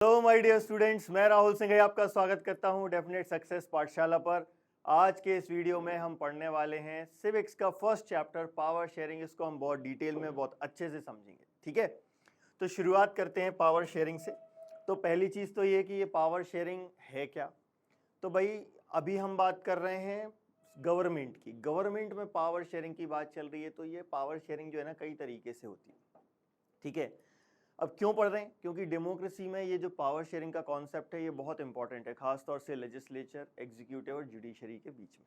Hello my dear students, मैं राहुल सिंह आपका स्वागत करता हूं डेफिनेट सक्सेस पाठशाला पर। आज के इस वीडियो में हम पढ़ने वाले हैं सिविक्स का फर्स्ट चैप्टर पावर शेयरिंग। इसको हम बहुत डिटेल में बहुत अच्छे से समझेंगे, ठीक है। तो शुरुआत करते हैं पावर शेयरिंग से। तो पहली चीज़ तो ये कि ये पावर शेयरिंग है क्या। तो भाई अभी हम बात कर रहे हैं गवर्नमेंट की। गवर्नमेंट में पावर शेयरिंग की बात चल रही है। तो ये पावर शेयरिंग जो है ना कई तरीके से होती है, ठीक है। अब क्यों पढ़ रहे हैं? क्योंकि डेमोक्रेसी में ये जो पावर शेयरिंग का कॉन्सेप्ट है ये बहुत इंपॉर्टेंट है, खासतौर से लेजिस्लेचर, एग्जीक्यूटिव और जुडिशरी के बीच में,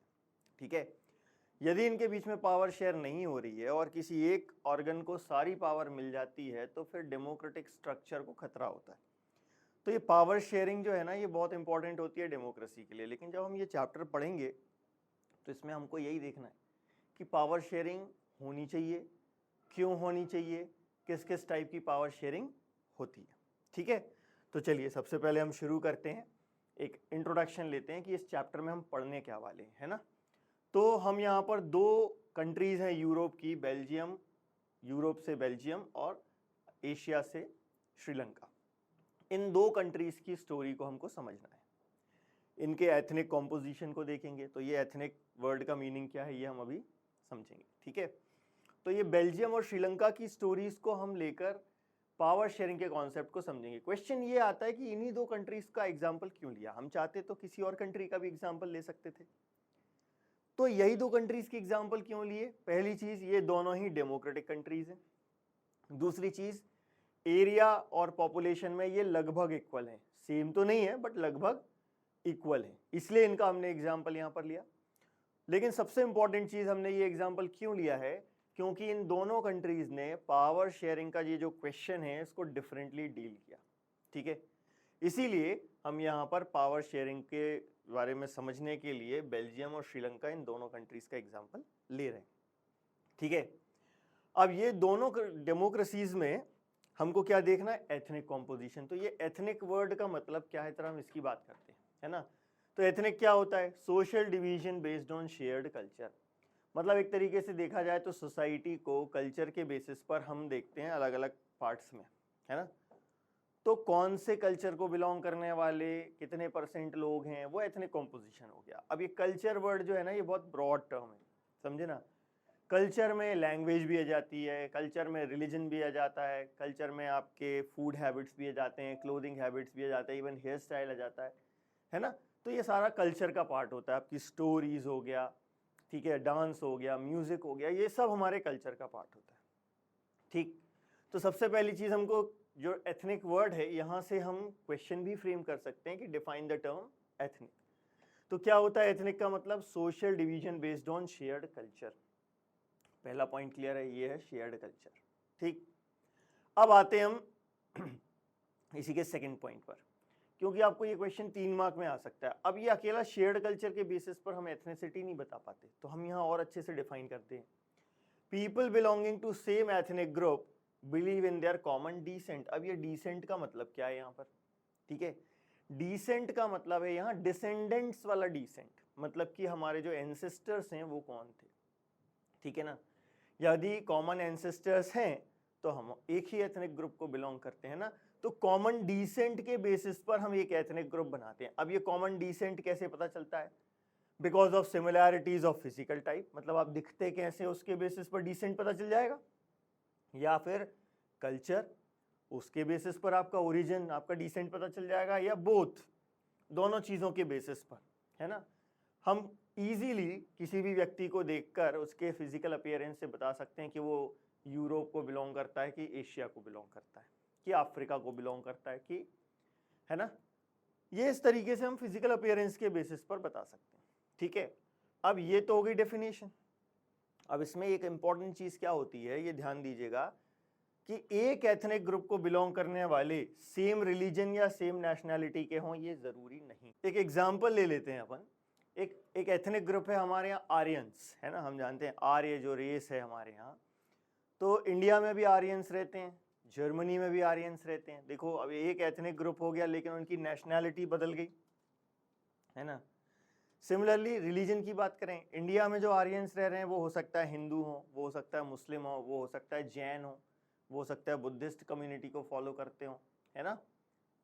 ठीक है। यदि इनके बीच में पावर शेयर नहीं हो रही है और किसी एक ऑर्गन को सारी पावर मिल जाती है तो फिर डेमोक्रेटिक स्ट्रक्चर को खतरा होता है। तो ये पावर शेयरिंग जो है ना ये बहुत इंपॉर्टेंट होती है डेमोक्रेसी के लिए। लेकिन जब हम ये चैप्टर पढ़ेंगे तो इसमें हमको यही देखना है कि पावर शेयरिंग होनी चाहिए, क्यों होनी चाहिए, किस किस टाइप की पावर शेयरिंग होती है, ठीक है। तो चलिए सबसे पहले हम शुरू करते हैं, एक इंट्रोडक्शन लेते हैं कि इस चैप्टर में हम पढ़ने क्या वाले हैं, है ना। तो हम यहाँ पर दो कंट्रीज हैं यूरोप की, बेल्जियम, यूरोप से बेल्जियम और एशिया से श्रीलंका। इन दो कंट्रीज की स्टोरी को हमको समझना है। इनके एथनिक कॉम्पोजिशन को देखेंगे। तो ये एथनिक वर्ड का मीनिंग क्या है ये हम अभी समझेंगे, ठीक है। तो ये बेल्जियम और श्रीलंका की स्टोरीज को हम लेकर पावर शेयरिंग के कॉन्सेप्ट को समझेंगे। क्वेश्चन ये आता है कि इन्हीं दो कंट्रीज का एग्जांपल क्यों लिया। हम चाहते तो किसी और कंट्री का भी एग्जांपल ले सकते थे, तो यही दो कंट्रीज की एग्जांपल क्यों लिए? पहली चीज, ये दोनों ही डेमोक्रेटिक कंट्रीज हैं। दूसरी चीज, एरिया और पॉपुलेशन में ये लगभग इक्वल है, सेम तो नहीं है बट लगभग इक्वल है, इसलिए इनका हमने एग्जाम्पल यहां पर लिया। लेकिन सबसे इंपॉर्टेंट चीज, हमने ये एग्जाम्पल क्यों लिया है? क्योंकि इन दोनों कंट्रीज ने पावर शेयरिंग का ये जो क्वेश्चन है इसको डिफरेंटली डील किया, ठीक है। इसीलिए हम यहाँ पर पावर शेयरिंग के बारे में समझने के लिए बेल्जियम और श्रीलंका, इन दोनों कंट्रीज का एग्जाम्पल ले रहे हैं, ठीक है। अब ये दोनों डेमोक्रेसीज में हमको क्या देखना है? Ethnic composition. तो ये एथनिक वर्ड का मतलब क्या है, तरह हम इसकी बात करते हैं, है ना। तो एथनिक क्या होता है? Social division based on shared culture. मतलब एक तरीके से देखा जाए तो सोसाइटी को कल्चर के बेसिस पर हम देखते हैं अलग अलग पार्ट्स में, है ना। तो कौन से कल्चर को बिलोंग करने वाले कितने परसेंट लोग हैं, वो एथनिक कॉम्पोजिशन हो गया। अब ये कल्चर वर्ड जो है ना ये बहुत ब्रॉड टर्म है, समझे ना। कल्चर में लैंग्वेज भी आ जाती है, कल्चर में रिलीजन भी आ जाता है, कल्चर में आपके फूड हैबिट्स भी आ जाते हैं, क्लोथिंग हैबिट्स भी आ जाते हैं, इवन हेयर स्टाइल आ जाता है ना। तो ये सारा कल्चर का पार्ट होता है। आपकी स्टोरीज हो गया, ठीक है, डांस हो गया, म्यूजिक हो गया, ये सब हमारे कल्चर का पार्ट होता है, ठीक। तो सबसे पहली चीज, हमको जो एथनिक वर्ड है यहां से हम क्वेश्चन भी फ्रेम कर सकते हैं कि डिफाइन द टर्म एथनिक। तो क्या होता है एथनिक का मतलब? Social division based on shared culture. पहला पॉइंट क्लियर है, ये है शेयर्ड कल्चर, ठीक। अब आते हैं हम इसी के सेकंड पॉइंट पर, क्योंकि आपको ये क्वेश्चन 3 मार्क में आ सकता है। अब ये अकेला शेयर्ड कल्चर के बेसिस पर हम एथनिसिटी नहीं बता पाते, तो हम यहाँ और अच्छे से डिफाइन करते हैं। People belonging to same ethnic group believe in their common descent. अब ये डिसेंट का मतलब क्या है यहाँ पर, ठीक है। डिसेंट का मतलब है यहाँ डिसेंडेंट्स वाला डिसेंट, मतलब कि हमारे जो एंसेस्टर्स हैं वो कौन थे, ठीक है ना। यदि कॉमन एंसेस्टर्स हैं तो हम एक ही एथनिक ग्रुप को बिलोंग करते हैं ना। तो कॉमन डिसेंट के बेसिस पर हम एक एथनिक ग्रुप बनाते हैं। अब ये कॉमन डिसेंट कैसे पता चलता है? Because of similarities of physical type, मतलब आप दिखते कैसे उसके बेसिस पर डिसेंट पता चल जाएगा, या फिर कल्चर, उसके बेसिस पर आपका ओरिजिन, आपका डिसेंट पता चल जाएगा, या बोथ, दोनों चीजों के बेसिस पर, है ना। हम इजीली किसी भी व्यक्ति को देखकर उसके फिजिकल अपीयरेंस से बता सकते हैं कि वो यूरोप को बिलोंग करता है कि एशिया को बिलोंग करता है कि अफ्रीका को बिलोंग करता है कि, है ना। ये इस तरीके से हम फिजिकल अपीयरेंस के बेसिस पर बता सकते हैं, ठीक है। अब ये तो हो गई डेफिनेशन। अब इसमें एक इंपॉर्टेंट चीज क्या होती है, ये ध्यान दीजिएगा कि एक एथनिक ग्रुप को बिलोंग करने वाले सेम रिलीजन या सेम नेशनैलिटी के हों ये जरूरी नहीं। एक एग्जांपल ले लेते हैं अपन। एक एथनिक ग्रुप है हमारे यहाँ आर्यंस, है ना। हम जानते हैं आर्य जो रेस है हमारे यहाँ, तो इंडिया में भी आर्यंस रहते हैं, जर्मनी में भी आर्यंस रहते हैं। देखो अब एक एथनिक ग्रुप हो गया लेकिन उनकी नेशनैलिटी बदल गई, है ना। सिमिलरली रिलीजन की बात करें, इंडिया में जो आर्यंस रह रहे हैं वो हो सकता है हिंदू हो, वो हो सकता है मुस्लिम हो, वो हो सकता है जैन हो, वो हो सकता है बुद्धिस्ट कम्युनिटी को फॉलो करते हो, है ना।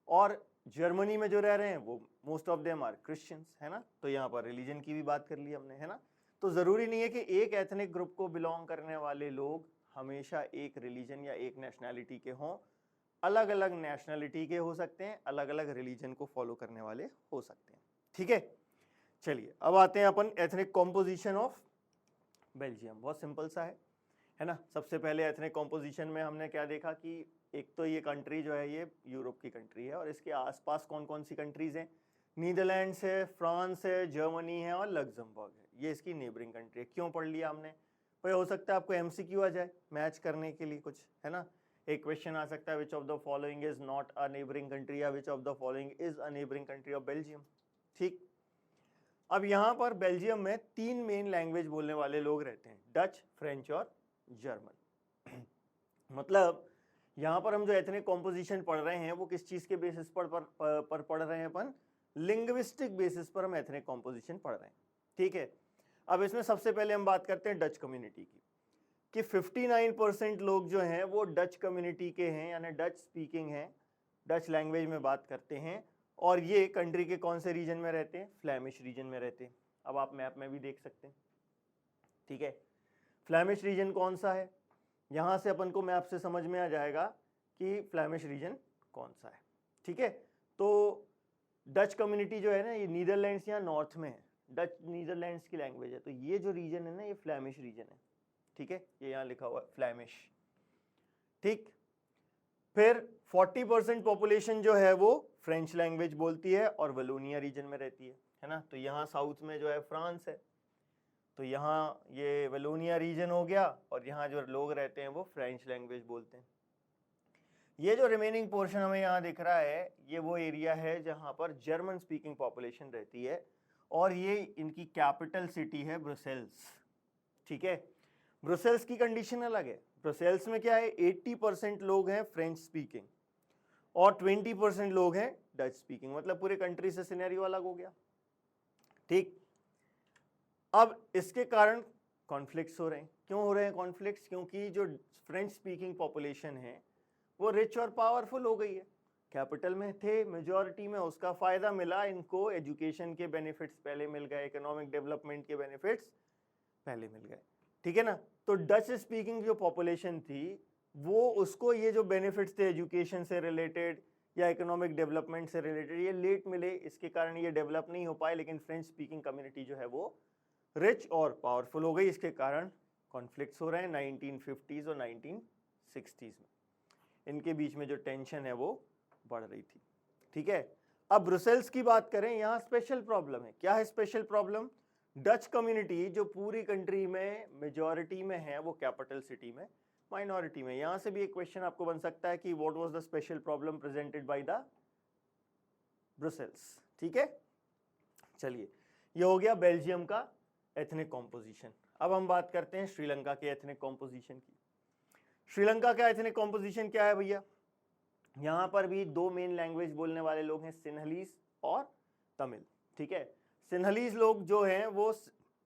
और जर्मनी में जो रह रहे हैं वो most of them are Christians, है ना। तो यहाँ पर रिलीजन की भी बात कर ली हमने, है ना। तो जरूरी नहीं है कि एक एथनिक ग्रुप को बिलोंग करने वाले लोग हमेशा एक रिलीजन या एक नेशनैलिटी के हों। अलग अलग नेशनैलिटी के हो सकते हैं, अलग अलग रिलीजन को फॉलो करने वाले हो सकते हैं, ठीक है। चलिए अब आते हैं अपन एथनिक कॉम्पोजिशन ऑफ बेल्जियम। बहुत सिंपल सा है ना। सबसे पहले एथनिक कॉम्पोजिशन में हमने क्या देखा कि एक तो ये कंट्री जो है ये यूरोप की कंट्री है और इसके आसपास कौन कौन सी कंट्रीज हैं, नीदरलैंड्स है, फ्रांस है, जर्मनी है और लग्जमबर्ग है। ये इसकी नेबरिंग कंट्री है। क्यों पढ़ लिया हमने भाई, हो सकता है आपको एमसीक्यू आ जाए मैच करने के लिए कुछ, है ना। एक क्वेश्चन आ सकता है which of the following is not a neighbouring country या which of the following is a neighbouring country of Belgium, ठीक। अब यहाँ पर बेल्जियम में 3 मेन लैंग्वेज बोलने वाले लोग रहते हैं, डच, फ्रेंच और जर्मन। मतलब यहाँ पर हम जो एथनिक कॉम्पोजिशन पढ़ रहे हैं वो किस चीज के बेसिस पर पढ़ रहे हैं अपन, लिंग्विस्टिक बेसिस पर हम एथनिक कॉम्पोजिशन पढ़ रहे हैं, ठीक है। अब इसमें सबसे पहले हम बात करते हैं डच कम्युनिटी की, कि 59% लोग जो हैं वो डच कम्युनिटी के हैं, यानी डच स्पीकिंग हैं, डच लैंग्वेज में बात करते हैं और ये कंट्री के कौन से रीजन में रहते हैं, फ्लैमिश रीजन में रहते हैं। अब आप मैप में भी देख सकते हैं, ठीक है। फ्लैमिश रीजन कौन सा है, यहाँ से अपन को मैप से समझ में आ जाएगा कि फ्लैमिश रीजन कौन सा है, ठीक है। तो डच कम्युनिटी जो है ना ये नीदरलैंड्स या नॉर्थ में है, डच नीदरलैंड्स की लैंग्वेज है। तो ये जो रीजन है ना ये फ्लैमिश रीजन है, ठीक है, ये यहाँ लिखा हुआ है फ्लैमिश, ठीक। फिर 40% पॉपुलेशन जो है वो फ्रेंच लैंग्वेज बोलती है और वलोनिया रीजन में रहती है ना। तो यहाँ साउथ में जो है फ्रांस है, तो यहाँ ये वलोनिया रीजन हो गया और यहाँ जो लोग रहते हैं वो फ्रेंच लैंग्वेज बोलते हैं। ये जो रिमेनिंग पोर्शन हमें यहाँ दिख रहा है ये वो एरिया है जहाँ पर जर्मन स्पीकिंग पॉपुलेशन रहती है और ये इनकी कैपिटल सिटी है ब्रुसेल्स, ठीक है। ब्रुसेल्स की कंडीशन अलग है। ब्रुसेल्स में क्या है, 80% लोग हैं फ्रेंच स्पीकिंग और 20% लोग हैं डच स्पीकिंग, मतलब पूरे कंट्री से सिनेरियो अलग हो गया, ठीक। अब इसके कारण कॉन्फ्लिक्ट्स हो रहे हैं। क्यों हो रहे हैं कॉन्फ्लिक्ट्स, क्योंकि जो फ्रेंच स्पीकिंग पॉपुलेशन है वो रिच और पावरफुल हो गई है, कैपिटल में थे मेजॉरिटी में, उसका फायदा मिला इनको, एजुकेशन के बेनिफिट्स पहले मिल गए, इकोनॉमिक डेवलपमेंट के बेनिफिट्स पहले मिल गए, ठीक है ना। तो डच स्पीकिंग जो पॉपुलेशन थी वो उसको ये जो बेनिफिट्स थे एजुकेशन से रिलेटेड या इकोनॉमिक डेवलपमेंट से रिलेटेड ये लेट मिले, इसके कारण ये डेवलप नहीं हो पाए। लेकिन फ्रेंच स्पीकिंग कम्युनिटी जो है वो रिच और पावरफुल हो गई, इसके कारण कॉन्फ्लिक्ट्स हो रहे हैं 1950s और 1960s में। इनके बीच में जो टेंशन है वो बढ़ रही थी, ठीक है। अब ब्रुसेल्स की बात करें, यहाँ स्पेशल प्रॉब्लम है। क्या है स्पेशल प्रॉब्लम, डच कम्युनिटी जो पूरी कंट्री में मेजॉरिटी में है वो कैपिटल सिटी में माइनॉरिटी में। यहां से भी एक क्वेश्चन आपको बन सकता है कि what was the special problem presented by the Brussels, ठीक है। चलिए ये हो गया बेल्जियम का एथनिक कॉम्पोजिशन। अब हम बात करते हैं श्रीलंका के एथनिक कॉम्पोजिशन की। श्रीलंका का एथनिक कॉम्पोजिशन क्या है भैया, यहाँ पर भी 2 मेन लैंग्वेज बोलने वाले लोग हैं, सिन्हलीज और तमिल, ठीक है। सिन्हलीज लोग जो हैं वो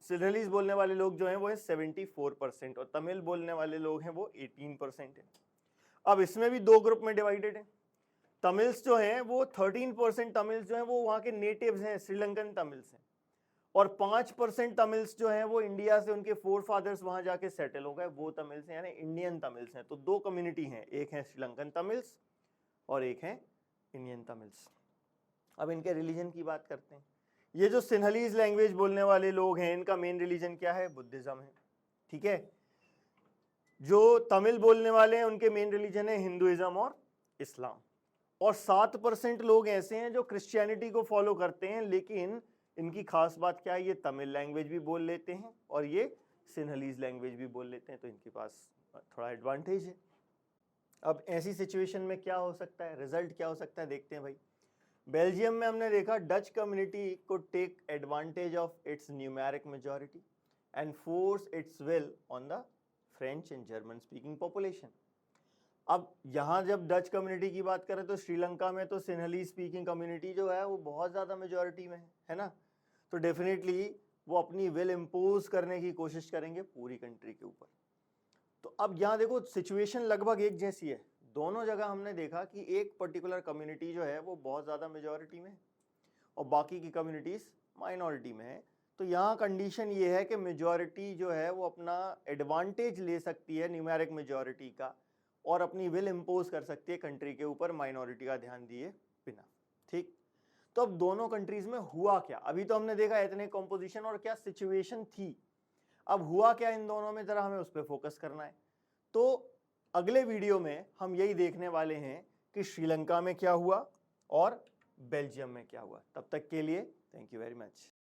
सिन्हलीज बोलने वाले लोग जो हैं वो है 74% और तमिल बोलने वाले लोग हैं वो 18% है। अब इसमें भी 2 ग्रुप में डिवाइडेड है। तमिल्स जो हैं वो 13% तमिल्स जो हैं वो वहाँ के नेटिव्स हैं, श्रीलंकन तमिल्स हैं, और 5% तमिल्स जो हैं वो इंडिया से उनके फोर फादर्स वहाँ जाके सेटल हो गए, वो तमिल्स हैं, यानी इंडियन तमिल्स हैं। तो 2 कम्युनिटी हैं, एक है श्रीलंकन तमिल्स और एक है इंडियन तमिल्स। अब इनके रिलीजन की बात करते हैं। ये जो सिन्हलीज लैंग्वेज बोलने वाले लोग हैं इनका मेन रिलीजन क्या है, बुद्धिज्म है, ठीक है। जो तमिल बोलने वाले हैं उनके मेन रिलीजन है हिंदुइज्म और इस्लाम। और 7% लोग ऐसे हैं जो क्रिश्चियनिटी को फॉलो करते हैं, लेकिन इनकी खास बात क्या है, ये तमिल लैंग्वेज भी बोल लेते हैं और ये सिन्हलीज लैंग्वेज भी बोल लेते हैं, तो इनके पास थोड़ा एडवांटेज है। अब ऐसी सिचुएशन में क्या हो सकता है, रिजल्ट क्या हो सकता है, देखते हैं भाई। बेल्जियम में हमने देखा डच कम्युनिटी को take advantage of its numeric majority and force its will on the French and German speaking population. अब यहाँ जब डच कम्युनिटी की बात करें तो श्रीलंका में तो सिन्हली स्पीकिंग कम्युनिटी जो है वो बहुत ज़्यादा मेजॉरिटी में है ना। तो डेफिनेटली वो अपनी विल इम्पोज करने की कोशिश करेंगे पूरी कंट्री के ऊपर। तो अब यहाँ देखो सिचुएशन लगभग एक जैसी है, दोनों जगह हमने देखा कि एक पर्टिकुलर कम्युनिटी जो है वो बहुत ज़्यादा मेजॉरिटी में है और बाकी की कम्युनिटीज़ माइनॉरिटी में है। तो यहाँ कंडीशन ये है कि मेजॉरिटी जो है वो अपना एडवांटेज ले सकती है न्यूमेरिक मेजॉरिटी का और अपनी विल इम्पोज कर सकती है कंट्री के ऊपर माइनॉरिटी का ध्यान दिए बिना। ठीक, तो अब दोनों कंट्रीज में हुआ क्या? अभी तो हमने देखा एथनिक कॉम्पोजिशन और क्या सिचुएशन थी, अब हुआ क्या इन दोनों में, जरा हमें उस पर फोकस करना है। तो अगले वीडियो में हम यही देखने वाले हैं कि श्रीलंका में क्या हुआ और बेल्जियम में क्या हुआ। तब तक के लिए थैंक यू वेरी मच।